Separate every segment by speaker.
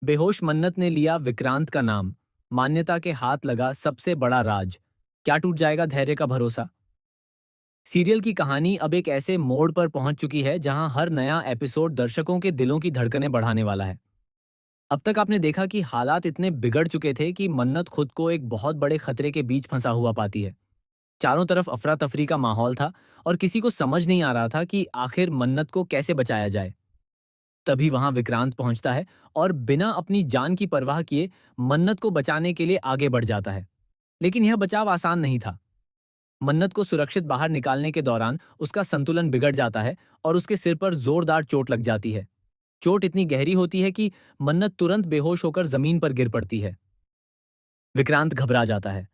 Speaker 1: बेहोश मन्नत ने लिया विक्रांत का नाम। मान्यता के हाथ लगा सबसे बड़ा राज। क्या टूट जाएगा धैर्य का भरोसा? सीरियल की कहानी अब एक ऐसे मोड़ पर पहुंच चुकी है जहां हर नया एपिसोड दर्शकों के दिलों की धड़कनें बढ़ाने वाला है। अब तक आपने देखा कि हालात इतने बिगड़ चुके थे कि मन्नत खुद को एक बहुत बड़े खतरे के बीच फंसा हुआ पाती है। चारों तरफ अफरा तफरी का माहौल था और किसी को समझ नहीं आ रहा था कि आखिर मन्नत को कैसे बचाया जाए। तभी वहां विक्रांत पहुंचता है और बिना अपनी जान की परवाह किए मन्नत को बचाने के लिए आगे बढ़ जाता है। लेकिन यह बचाव आसान नहीं था। मन्नत को सुरक्षित बाहर निकालने के दौरान उसका संतुलन बिगड़ जाता है और उसके सिर पर जोरदार चोट लग जाती है। चोट इतनी गहरी होती है कि मन्नत तुरंत बेहोश होकर जमीन पर गिर पड़ती है। विक्रांत घबरा जाता है।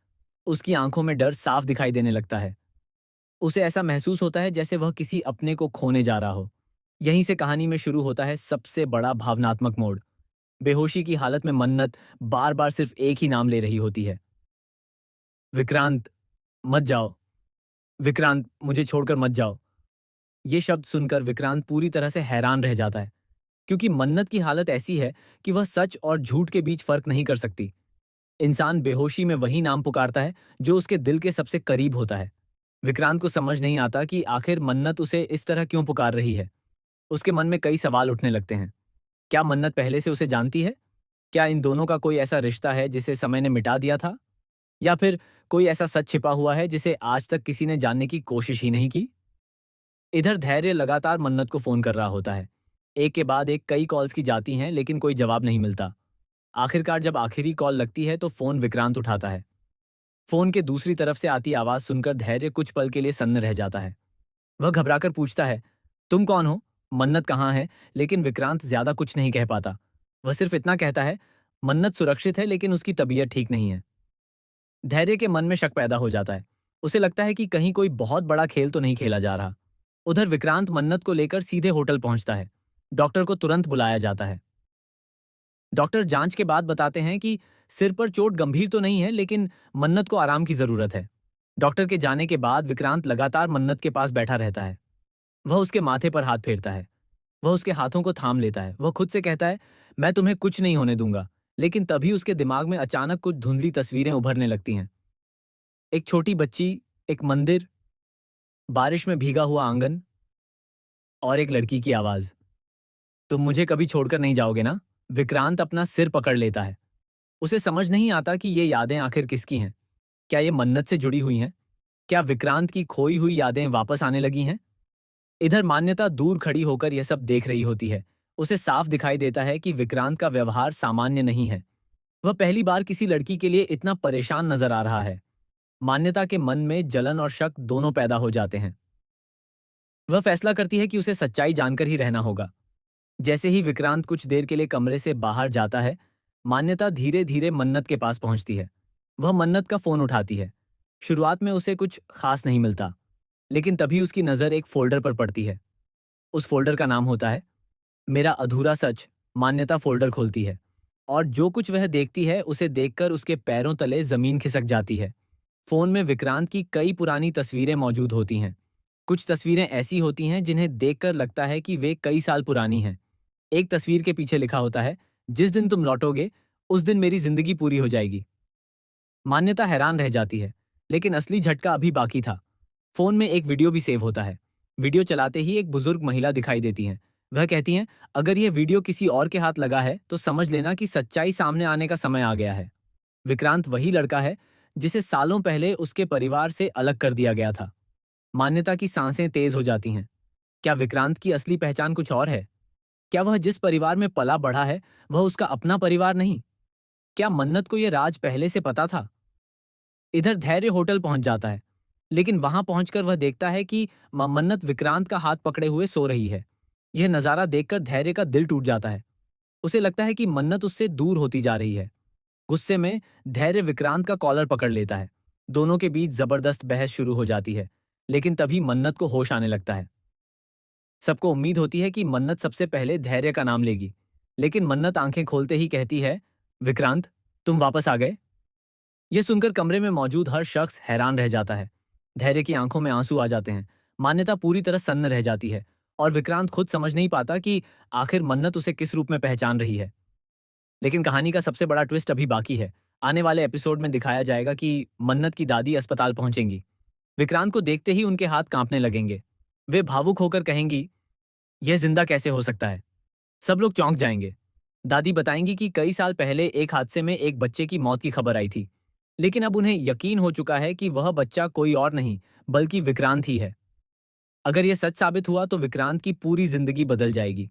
Speaker 1: उसकी आंखों में डर साफ दिखाई देने लगता है। उसे ऐसा महसूस होता है जैसे वह किसी अपने को खोने जा रहा हो। यहीं से कहानी में शुरू होता है सबसे बड़ा भावनात्मक मोड़। बेहोशी की हालत में मन्नत बार बार सिर्फ एक ही नाम ले रही होती है। विक्रांत, मत जाओ। विक्रांत, मुझे छोड़कर मत जाओ। ये शब्द सुनकर विक्रांत पूरी तरह से हैरान रह जाता है, क्योंकि मन्नत की हालत ऐसी है कि वह सच और झूठ के बीच फर्क नहीं कर सकती। इंसान बेहोशी में वही नाम पुकारता है जो उसके दिल के सबसे करीब होता है। विक्रांत को समझ नहीं आता कि आखिर मन्नत उसे इस तरह क्यों पुकार रही है। उसके मन में कई सवाल उठने लगते हैं। क्या मन्नत पहले से उसे जानती है? क्या इन दोनों का कोई ऐसा रिश्ता है जिसे समय ने मिटा दिया था? या फिर कोई ऐसा सच छिपा हुआ है जिसे आज तक किसी ने जानने की कोशिश ही नहीं की? इधर धैर्य लगातार मन्नत को फोन कर रहा होता है। एक के बाद एक कई कॉल्स की जाती हैं, लेकिन कोई जवाब नहीं मिलता। आखिरकार जब आखिरी कॉल लगती है तो फोन विक्रांत उठाता है। फोन के दूसरी तरफ से आती आवाज सुनकर धैर्य कुछ पल के लिए सन्न रह जाता है। वह घबराकर पूछता है, तुम कौन हो? मन्नत कहाँ है? लेकिन विक्रांत ज्यादा कुछ नहीं कह पाता। वह सिर्फ इतना कहता है, मन्नत सुरक्षित है लेकिन उसकी तबीयत ठीक नहीं है। धैर्य के मन में शक पैदा हो जाता है। उसे लगता है कि कहीं कोई बहुत बड़ा खेल तो नहीं खेला जा रहा। उधर विक्रांत मन्नत को लेकर सीधे होटल पहुंचता है। डॉक्टर को तुरंत बुलाया जाता है। डॉक्टर जांच के बाद बताते हैं कि सिर पर चोट गंभीर तो नहीं है, लेकिन मन्नत को आराम की जरूरत है। डॉक्टर के जाने के बाद विक्रांत लगातार मन्नत के पास बैठा रहता है। वह उसके माथे पर हाथ फेरता है। वह उसके हाथों को थाम लेता है। वह खुद से कहता है, मैं तुम्हें कुछ नहीं होने दूंगा। लेकिन तभी उसके दिमाग में अचानक कुछ धुंधली तस्वीरें उभरने लगती हैं। एक छोटी बच्ची, एक मंदिर, बारिश में भीगा हुआ आंगन और एक लड़की की आवाज। तुम मुझे कभी छोड़कर नहीं जाओगे ना? विक्रांत अपना सिर पकड़ लेता है। उसे समझ नहीं आता कि ये यादें आखिर किसकी हैं। क्या ये मन्नत से जुड़ी हुई हैं? क्या विक्रांत की खोई हुई यादें वापस आने लगी हैं? इधर मान्यता दूर खड़ी होकर यह सब देख रही होती है। उसे साफ दिखाई देता है कि विक्रांत का व्यवहार सामान्य नहीं है। वह पहली बार किसी लड़की के लिए इतना परेशान नजर आ रहा है। मान्यता के मन में जलन और शक दोनों पैदा हो जाते हैं। वह फैसला करती है कि उसे सच्चाई जानकर ही रहना होगा। जैसे ही विक्रांत कुछ देर के लिए कमरे से बाहर जाता है, मान्यता धीरे धीरे मन्नत के पास पहुंचती है। वह मन्नत का फोन उठाती है। शुरुआत में उसे कुछ खास नहीं मिलता, लेकिन तभी उसकी नजर एक फोल्डर पर पड़ती है। उस फोल्डर का नाम होता है मेरा अधूरा सच। मान्यता फोल्डर खोलती है और जो कुछ वह देखती है उसे देखकर उसके पैरों तले जमीन खिसक जाती है। फोन में विक्रांत की कई पुरानी तस्वीरें मौजूद होती हैं। कुछ तस्वीरें ऐसी होती हैं जिन्हें देखकर लगता है कि वे कई साल पुरानी हैं। एक तस्वीर के पीछे लिखा होता है, जिस दिन तुम लौटोगे उस दिन मेरी जिंदगी पूरी हो जाएगी। मान्यता हैरान रह जाती है, लेकिन असली झटका अभी बाकी था। फोन में एक वीडियो भी सेव होता है। वीडियो चलाते ही एक बुजुर्ग महिला दिखाई देती हैं। वह कहती हैं, अगर यह वीडियो किसी और के हाथ लगा है तो समझ लेना कि सच्चाई सामने आने का समय आ गया है। विक्रांत वही लड़का है जिसे सालों पहले उसके परिवार से अलग कर दिया गया था। मान्यता की सांसें तेज हो जाती हैं। क्या विक्रांत की असली पहचान कुछ और है? क्या वह जिस परिवार में पला बढ़ा है वह उसका अपना परिवार नहीं? क्या मन्नत को यह राज पहले से पता था? इधर धैर्य होटल पहुंच जाता है, लेकिन वहां पहुंचकर वह देखता है कि मन्नत विक्रांत का हाथ पकड़े हुए सो रही है। यह नजारा देखकर धैर्य का दिल टूट जाता है। उसे लगता है कि मन्नत उससे दूर होती जा रही है। गुस्से में धैर्य विक्रांत का कॉलर पकड़ लेता है। दोनों के बीच जबरदस्त बहस शुरू हो जाती है, लेकिन तभी मन्नत को होश आने लगता है। सबको उम्मीद होती है कि मन्नत सबसे पहले धैर्य का नाम लेगी, लेकिन मन्नत आंखें खोलते ही कहती है, विक्रांत, तुम वापस आ गए। यह सुनकर कमरे में मौजूद हर शख्स हैरान रह जाता है। धैर्य की आंखों में आंसू आ जाते हैं। मान्यता पूरी तरह सन्न रह जाती है और विक्रांत खुद समझ नहीं पाता कि आखिर मन्नत उसे किस रूप में पहचान रही है। लेकिन कहानी का सबसे बड़ा ट्विस्ट अभी बाकी है। आने वाले एपिसोड में दिखाया जाएगा कि मन्नत की दादी अस्पताल पहुंचेंगी। विक्रांत को देखते ही उनके हाथ कांपने लगेंगे। वे भावुक होकर कहेंगी, यह जिंदा कैसे हो सकता है? सब लोग चौंक जाएंगे। दादी बताएंगी कि कई साल पहले एक हादसे में एक बच्चे की मौत की खबर आई थी, लेकिन अब उन्हें यकीन हो चुका है कि वह बच्चा कोई और नहीं बल्कि विक्रांत ही है। अगर यह सच साबित हुआ तो विक्रांत की पूरी जिंदगी बदल जाएगी।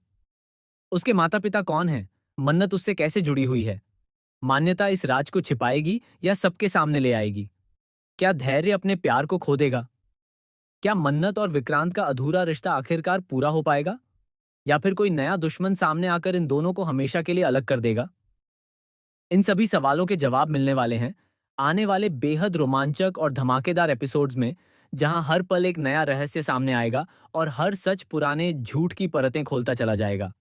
Speaker 1: उसके माता पिता कौन हैं? मन्नत उससे कैसे जुड़ी हुई है? मान्यता इस राज को छिपाएगी या सबके सामने ले आएगी? क्या धैर्य अपने प्यार को खो देगा? क्या मन्नत और विक्रांत का अधूरा रिश्ता आखिरकार पूरा हो पाएगा, या फिर कोई नया दुश्मन सामने आकर इन दोनों को हमेशा के लिए अलग कर देगा? इन सभी सवालों के जवाब मिलने वाले हैं आने वाले बेहद रोमांचक और धमाकेदार एपिसोड्स में, जहां हर पल एक नया रहस्य सामने आएगा और हर सच पुराने झूठ की परतें खोलता चला जाएगा।